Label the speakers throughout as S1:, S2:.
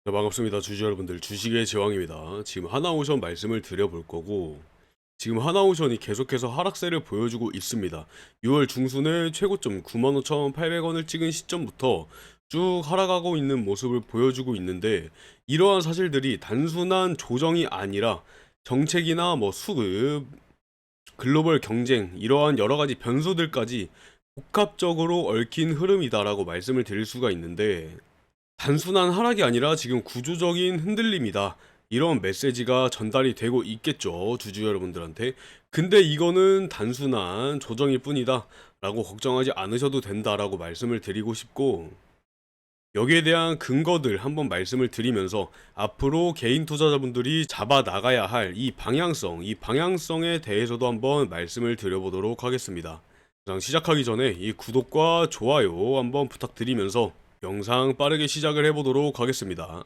S1: 네, 반갑습니다. 주주 여러분들, 주식의 제왕입니다. 지금 하나오션 말씀을 드려볼 거고, 지금 하나오션이 계속해서 하락세를 보여주고 있습니다. 6월 중순에 최고점 95,800원을 찍은 시점부터 쭉 하락하고 있는 모습을 보여주고 있는데, 이러한 사실들이 단순한 조정이 아니라 정책이나 수급, 글로벌 경쟁, 이러한 여러 가지 변수들까지 복합적으로 얽힌 흐름이다라고 말씀을 드릴 수가 있는데, 단순한 하락이 아니라 지금 구조적인 흔들림이다, 이런 메시지가 전달이 되고 있겠죠, 주주 여러분들한테. 근데 이거는 단순한 조정일 뿐이다 라고 걱정하지 않으셔도 된다라고 말씀을 드리고 싶고, 여기에 대한 근거들 한번 말씀을 드리면서 앞으로 개인 투자자분들이 잡아 나가야 할 이 방향성에 대해서도 한번 말씀을 드려보도록 하겠습니다. 영상 시작하기 전에 이 구독과 좋아요 한번 부탁드리면서 영상 빠르게 시작을 해보도록 하겠습니다.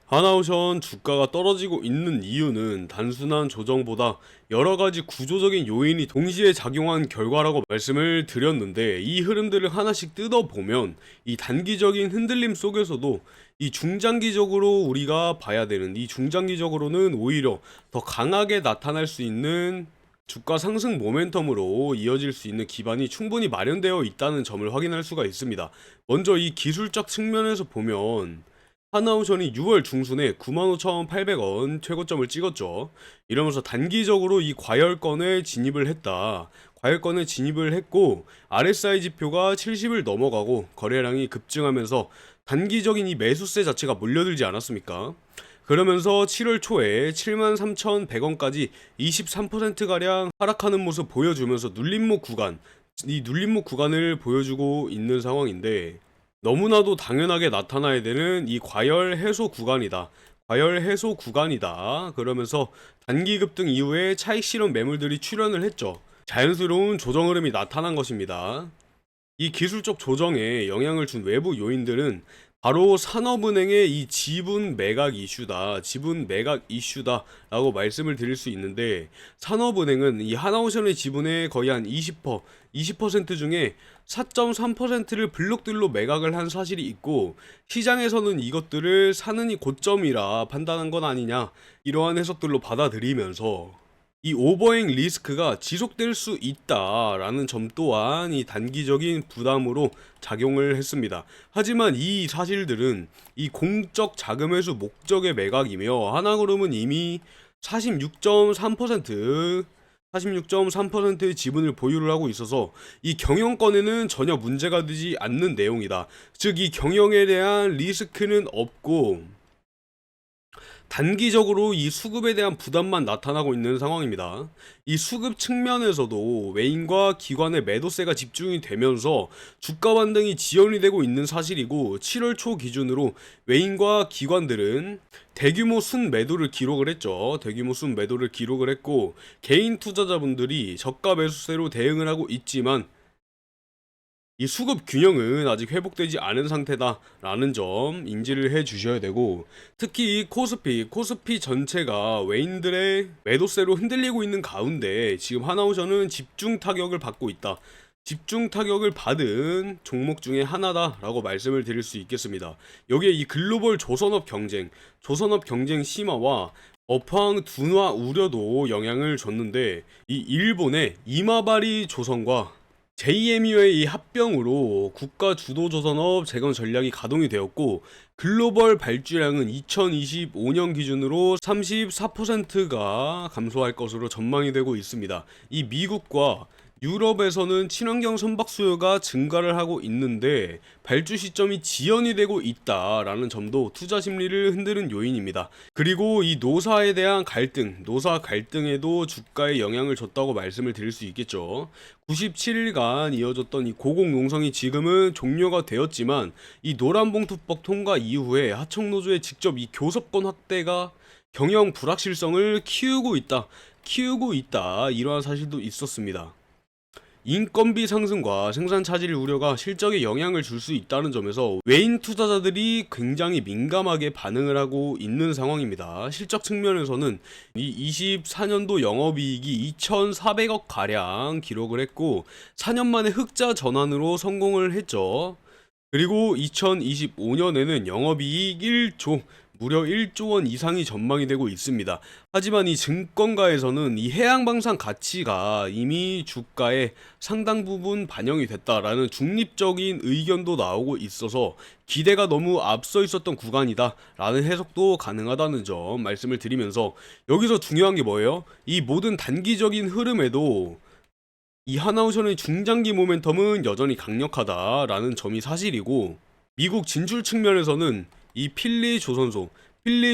S1: 하나오션 주가가 떨어지고 있는 이유는 단순한 조정보다 여러가지 구조적인 요인이 동시에 작용한 결과라고 말씀을 드렸는데, 이 흐름들을 하나씩 뜯어보면 이 단기적인 흔들림 속에서도 이 중장기적으로 우리가 봐야 되는, 이 중장기적으로는 오히려 더 강하게 나타날 수 있는 주가 상승 모멘텀으로 이어질 수 있는 기반이 충분히 마련되어 있다는 점을 확인할 수가 있습니다. 먼저 이 기술적 측면에서 보면 하나오션이 6월 중순에 95,800원 최고점을 찍었죠. 이러면서 단기적으로 이 과열권에 진입을 했다. 과열권에 진입을 했고, RSI 지표가 70을 넘어가고 거래량이 급증하면서 단기적인 이 매수세 자체가 몰려들지 않았습니까? 그러면서 7월 초에 73,100원까지 23%가량 하락하는 모습 보여주면서 이 눌림목 구간을 보여주고 있는 상황인데, 너무나도 당연하게 나타나야 되는 이 과열 해소 구간이다. 과열 해소 구간이다. 그러면서 단기 급등 이후에 차익 실현 매물들이 출현을 했죠. 자연스러운 조정 흐름이 나타난 것입니다. 이 기술적 조정에 영향을 준 외부 요인들은 바로 산업은행의 이 지분 매각 이슈다 라고 말씀을 드릴 수 있는데, 산업은행은 이 하나오션의 지분의 거의 한 20% 중에 4.3%를 블록들로 매각을 한 사실이 있고, 시장에서는 이것들을 사는이 고점이라 판단한 건 아니냐, 이러한 해석들로 받아들이면서 이 오버행 리스크가 지속될 수 있다라는 점 또한 이 단기적인 부담으로 작용을 했습니다. 하지만 이 사실들은 이 공적 자금 회수 목적의 매각이며, 하나그룹은 이미 46.3%의 지분을 보유를 하고 있어서 이 경영권에는 전혀 문제가 되지 않는 내용이다. 즉, 이 경영에 대한 리스크는 없고 단기적으로 이 수급에 대한 부담만 나타나고 있는 상황입니다. 이 수급 측면에서도 외인과 기관의 매도세가 집중이 되면서 주가 반등이 지연이 되고 있는 사실이고, 7월 초 기준으로 외인과 기관들은 대규모 순매도를 기록을 했죠. 대규모 순매도를 기록을 했고, 개인 투자자분들이 저가 매수세로 대응을 하고 있지만 이 수급 균형은 아직 회복되지 않은 상태다라는 점 인지를 해 주셔야 되고, 특히 이 코스피 전체가 외인들의 매도세로 흔들리고 있는 가운데 지금 하나오션은 집중 타격을 받고 있다. 집중 타격을 받은 종목 중에 하나다라고 말씀을 드릴 수 있겠습니다. 여기에 이 글로벌 조선업 경쟁 심화와 업황 둔화 우려도 영향을 줬는데, 이 일본의 이마바리 조선과 JMU의 이 합병으로 국가 주도 조선업 재건 전략이 가동이 되었고, 글로벌 발주량은 2025년 기준으로 34%가 감소할 것으로 전망이 되고 있습니다. 이 미국과 유럽에서는 친환경 선박 수요가 증가를 하고 있는데 발주 시점이 지연이 되고 있다라는 점도 투자 심리를 흔드는 요인입니다. 그리고 이 노사 갈등에도 주가에 영향을 줬다고 말씀을 드릴 수 있겠죠. 97일간 이어졌던 이 고공농성이 지금은 종료가 되었지만, 이 노란봉투법 통과 이후에 하청노조의 직접 이 교섭권 확대가 경영 불확실성을 키우고 있다, 이러한 사실도 있었습니다. 인건비 상승과 생산 차질 우려가 실적에 영향을 줄 수 있다는 점에서 외인 투자자들이 굉장히 민감하게 반응을 하고 있는 상황입니다. 실적 측면에서는 이 24년도 영업이익이 2,400억 가량 기록을 했고, 4년 만에 흑자 전환으로 성공을 했죠. 그리고 2025년에는 영업이익 1조, 무려 1조 원 이상이 전망이 되고 있습니다. 하지만 이 증권가에서는 이 해양방산 가치가 이미 주가에 상당 부분 반영이 됐다라는 중립적인 의견도 나오고 있어서 기대가 너무 앞서 있었던 구간이다 라는 해석도 가능하다는 점 말씀을 드리면서, 여기서 중요한 게 뭐예요? 이 모든 단기적인 흐름에도 이 하나오션의 중장기 모멘텀은 여전히 강력하다라는 점이 사실이고, 미국 진출 측면에서는 이 필리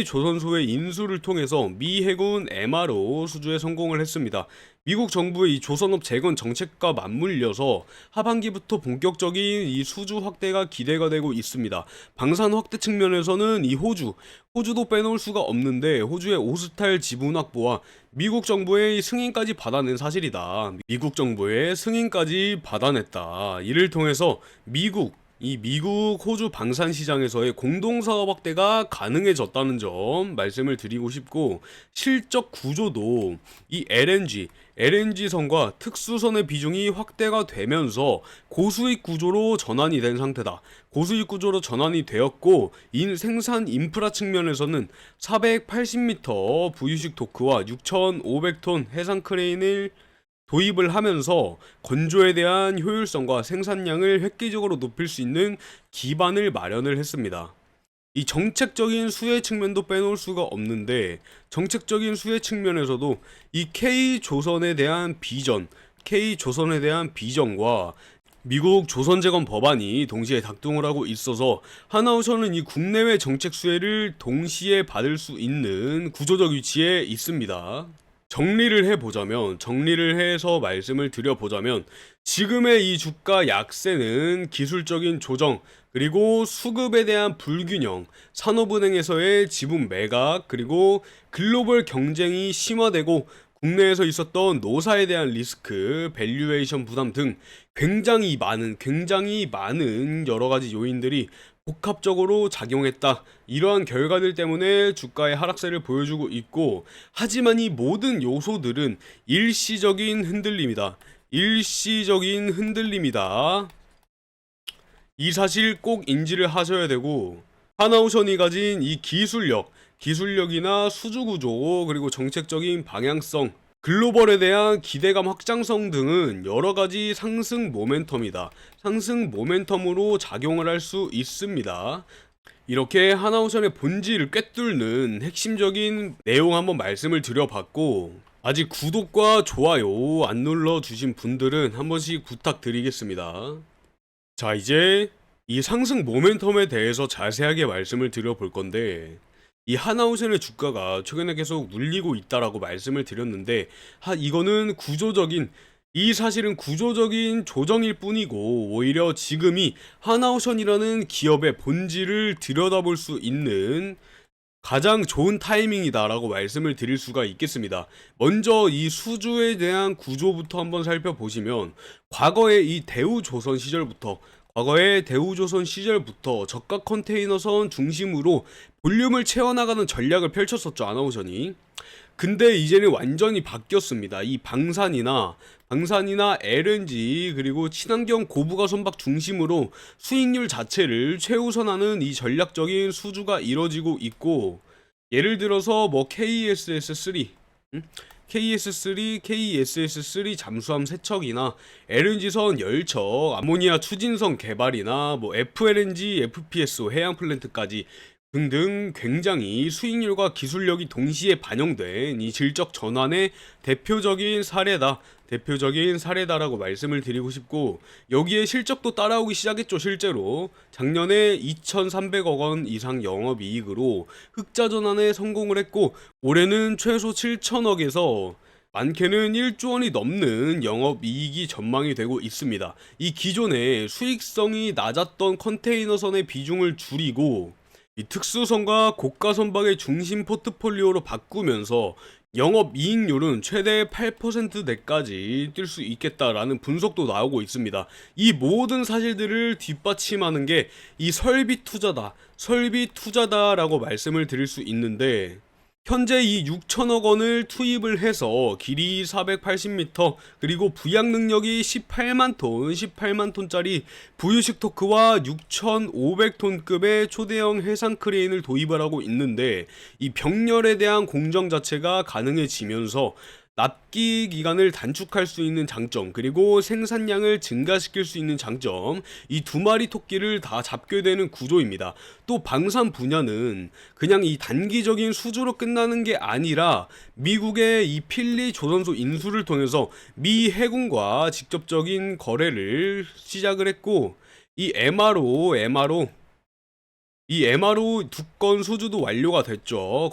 S1: 조선소의 인수를 통해서 미 해군 MRO 수주에 성공을 했습니다. 미국 정부의 이 조선업 재건 정책과 맞물려서 하반기부터 본격적인 이 수주 확대가 기대가 되고 있습니다. 방산 확대 측면에서는 이 호주도 빼놓을 수가 없는데, 호주의 오스탈 지분 확보와 미국 정부의 승인까지 받아낸 사실이다. 미국 정부의 승인까지 받아냈다. 이를 통해서 미국 호주 방산 시장에서의 공동사업 확대가 가능해졌다는 점 말씀을 드리고 싶고, 실적 구조도 이 LNG선과 특수선의 비중이 확대가 되면서 고수익 구조로 전환이 된 상태다. 고수익 구조로 전환이 되었고, 생산 인프라 측면에서는 480m 부유식 도크와 6,500톤 해상 크레인을 도입을 하면서 건조에 대한 효율성과 생산량을 획기적으로 높일 수 있는 기반을 마련을 했습니다. 이 정책적인 수혜 측면도 빼놓을 수가 없는데, 정책적인 수혜 측면에서도 이 K조선에 대한 비전과 미국 조선재건 법안이 동시에 작동을 하고 있어서 하나오션은 이 국내외 정책 수혜를 동시에 받을 수 있는 구조적 위치에 있습니다. 정리를 해서 말씀을 드려보자면, 지금의 이 주가 약세는 기술적인 조정, 그리고 수급에 대한 불균형, 산업은행에서의 지분 매각, 그리고 글로벌 경쟁이 심화되고 국내에서 있었던 노사에 대한 리스크, 밸류에이션 부담 등 굉장히 많은 여러 가지 요인들이 복합적으로 작용했다. 이러한 결과들 때문에 주가의 하락세를 보여주고 있고, 하지만 이 모든 요소들은 일시적인 흔들림이다. 이 사실 꼭 인지를 하셔야 되고, 하나오션이 가진 이 기술력이나 수주구조, 그리고 정책적인 방향성, 글로벌에 대한 기대감 확장성 등은 여러가지 상승 모멘텀으로 작용을 할 수 있습니다. 이렇게 하나오션의 본질을 꿰뚫는 핵심적인 내용 한번 말씀을 드려봤고, 아직 구독과 좋아요 안 눌러주신 분들은 한 번씩 부탁드리겠습니다. 자, 이제 이 상승 모멘텀에 대해서 자세하게 말씀을 드려볼 건데, 이 하나오션의 주가가 최근에 계속 눌리고 있다라고 말씀을 드렸는데, 이거는 사실은 구조적인 조정일 뿐이고, 오히려 지금이 하나오션이라는 기업의 본질을 들여다볼 수 있는 가장 좋은 타이밍이다라고 말씀을 드릴 수가 있겠습니다. 먼저 이 수주에 대한 구조부터 한번 살펴보시면, 과거의 대우조선 시절부터 저가 컨테이너선 중심으로 볼륨을 채워나가는 전략을 펼쳤었죠, 하나오션이. 근데 이제는 완전히 바뀌었습니다. 이 방산이나 LNG, 그리고 친환경 고부가 선박 중심으로 수익률 자체를 최우선하는 이 전략적인 수주가 이뤄지고 있고, 예를 들어서 뭐 KESS3 잠수함 세척이나 LNG선 열척, 아모니아 추진선 개발이나 뭐 FLNG, FPSO 해양 플랜트까지 등등 굉장히 수익률과 기술력이 동시에 반영된 이 질적 전환의 대표적인 사례다라고 말씀을 드리고 싶고, 여기에 실적도 따라오기 시작했죠. 실제로 작년에 2,300억 원 이상 영업이익으로 흑자 전환에 성공을 했고, 올해는 최소 7천억에서 많게는 1조 원이 넘는 영업이익이 전망이 되고 있습니다. 이 기존에 수익성이 낮았던 컨테이너선의 비중을 줄이고, 이 특수선과 고가 선박의 중심 포트폴리오로 바꾸면서 영업이익률은 최대 8%대까지 뛸 수 있겠다라는 분석도 나오고 있습니다. 이 모든 사실들을 뒷받침하는 게 이 설비 투자다라고 말씀을 드릴 수 있는데, 현재 이 6천억 원을 투입을 해서 길이 480m 그리고 부양 능력이 18만 톤짜리 부유식 토크와 6,500톤급의 초대형 해상 크레인을 도입을 하고 있는데, 이 병렬에 대한 공정 자체가 가능해지면서 납기 기간을 단축할 수 있는 장점, 그리고 생산량을 증가시킬 수 있는 장점, 이 두 마리 토끼를 다 잡게 되는 구조입니다. 또 방산 분야는 그냥 이 단기적인 수주로 끝나는 게 아니라 미국의 이 필리 조선소 인수를 통해서 미 해군과 직접적인 거래를 시작을 했고, 이 MRO 두 건 수주도 완료가 됐죠.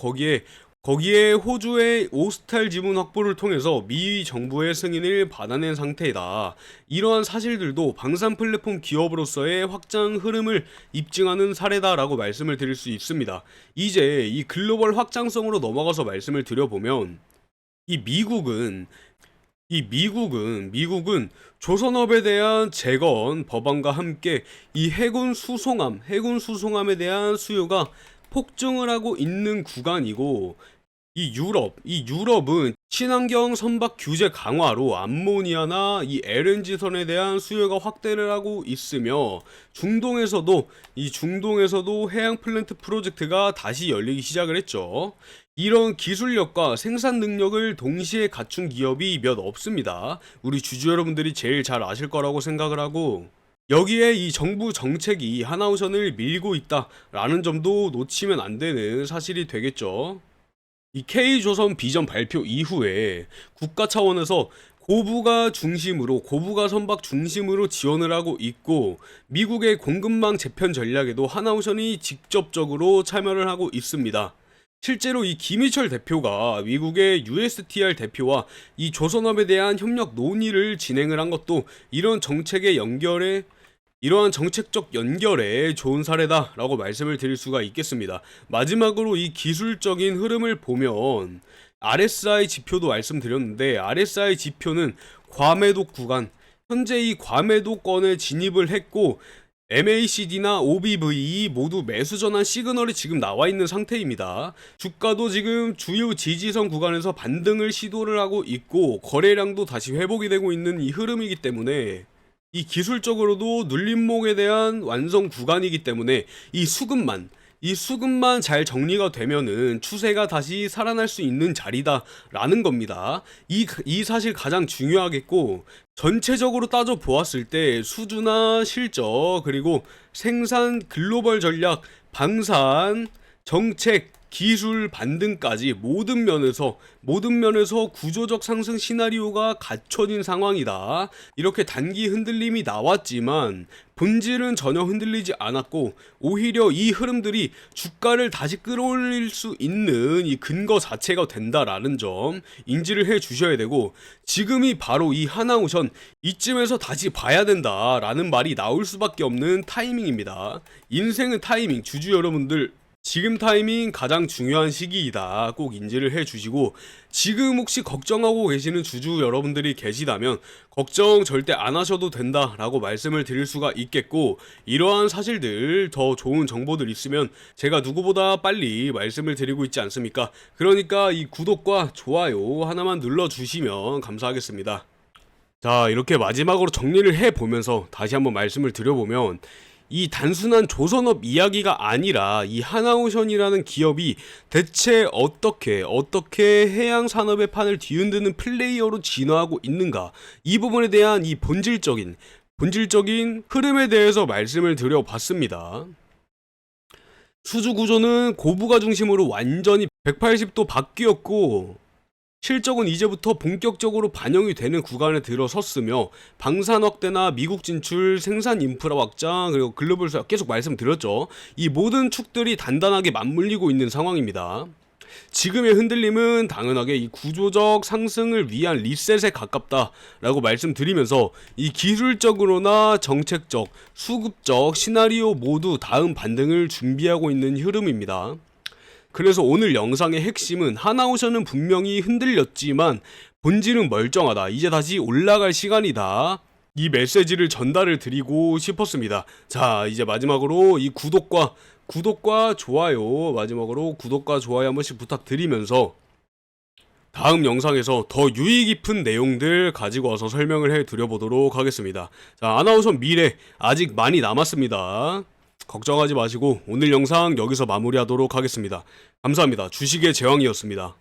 S1: 거기에 호주의 오스탈 지분 확보를 통해서 미 정부의 승인을 받아낸 상태이다. 이러한 사실들도 방산 플랫폼 기업으로서의 확장 흐름을 입증하는 사례다라고 말씀을 드릴 수 있습니다. 이제 이 글로벌 확장성으로 넘어가서 말씀을 드려보면, 이 미국은 조선업에 대한 재건 법안과 함께 이 해군 수송함에 대한 수요가 폭증을 하고 있는 구간이고, 이 유럽은 친환경 선박 규제 강화로 암모니아나 이 LNG선에 대한 수요가 확대를 하고 있으며, 중동에서도 해양 플랜트 프로젝트가 다시 열리기 시작을 했죠. 이런 기술력과 생산 능력을 동시에 갖춘 기업이 몇 없습니다. 우리 주주 여러분들이 제일 잘 아실 거라고 생각을 하고, 여기에 이 정부 정책이 하나오션을 밀고 있다라는 점도 놓치면 안 되는 사실이 되겠죠. 이 K조선 비전 발표 이후에 국가 차원에서 고부가 선박 중심으로 지원을 하고 있고, 미국의 공급망 재편 전략에도 하나오션이 직접적으로 참여를 하고 있습니다. 실제로 이 김희철 대표가 미국의 USTR 대표와 이 조선업에 대한 협력 논의를 진행을 한 것도 이러한 정책적 연결에 좋은 사례다라고 말씀을 드릴 수가 있겠습니다. 마지막으로 이 기술적인 흐름을 보면 RSI 지표도 말씀드렸는데, RSI 지표는 과매도 구간, 현재 이 과매도권에 진입을 했고, MACD나 OBV 모두 매수 전환 시그널이 지금 나와 있는 상태입니다. 주가도 지금 주요 지지선 구간에서 반등을 시도를 하고 있고, 거래량도 다시 회복이 되고 있는 이 흐름이기 때문에, 이 기술적으로도 눌림목에 대한 완성 구간이기 때문에 이 수급만 잘 정리가 되면은 추세가 다시 살아날 수 있는 자리다라는 겁니다. 이 사실 가장 중요하겠고, 전체적으로 따져 보았을 때 수주나 실적, 그리고 생산, 글로벌 전략, 방산, 정책, 기술 반등까지 모든 면에서 구조적 상승 시나리오가 갖춰진 상황이다. 이렇게 단기 흔들림이 나왔지만 본질은 전혀 흔들리지 않았고, 오히려 이 흐름들이 주가를 다시 끌어올릴 수 있는 이 근거 자체가 된다라는 점 인지를 해 주셔야 되고, 지금이 바로 이 하나오션 이쯤에서 다시 봐야 된다라는 말이 나올 수밖에 없는 타이밍입니다. 인생은 타이밍, 주주 여러분들 지금 타이밍 가장 중요한 시기이다. 꼭 인지를 해주시고, 지금 혹시 걱정하고 계시는 주주 여러분들이 계시다면 걱정 절대 안 하셔도 된다라고 말씀을 드릴 수가 있겠고, 이러한 사실들, 더 좋은 정보들 있으면 제가 누구보다 빨리 말씀을 드리고 있지 않습니까? 그러니까 이 구독과 좋아요 하나만 눌러주시면 감사하겠습니다. 자, 이렇게 마지막으로 정리를 해보면서 다시 한번 말씀을 드려보면, 이 단순한 조선업 이야기가 아니라 이 하나오션이라는 기업이 대체 어떻게 해양 산업의 판을 뒤흔드는 플레이어로 진화하고 있는가, 이 부분에 대한 이 본질적인 흐름에 대해서 말씀을 드려봤습니다. 수주 구조는 고부가 중심으로 완전히 180도 바뀌었고, 실적은 이제부터 본격적으로 반영이 되는 구간에 들어섰으며, 방산 확대나 미국 진출, 생산 인프라 확장, 그리고 글로벌 수요, 계속 말씀드렸죠. 이 모든 축들이 단단하게 맞물리고 있는 상황입니다. 지금의 흔들림은 당연하게 이 구조적 상승을 위한 리셋에 가깝다라고 말씀드리면서, 이 기술적으로나 정책적, 수급적 시나리오 모두 다음 반등을 준비하고 있는 흐름입니다. 그래서 오늘 영상의 핵심은, 하나오션은 분명히 흔들렸지만 본질은 멀쩡하다, 이제 다시 올라갈 시간이다, 이 메시지를 전달을 드리고 싶었습니다. 자, 이제 마지막으로 이 구독과 구독과 좋아요, 마지막으로 구독과 좋아요 한 번씩 부탁드리면서 다음 영상에서 더 유의 깊은 내용들 가지고 와서 설명을 해드려보도록 하겠습니다. 자, 아나운서 미래 아직 많이 남았습니다. 걱정하지 마시고 오늘 영상 여기서 마무리하도록 하겠습니다. 감사합니다. 주식의 제왕이었습니다.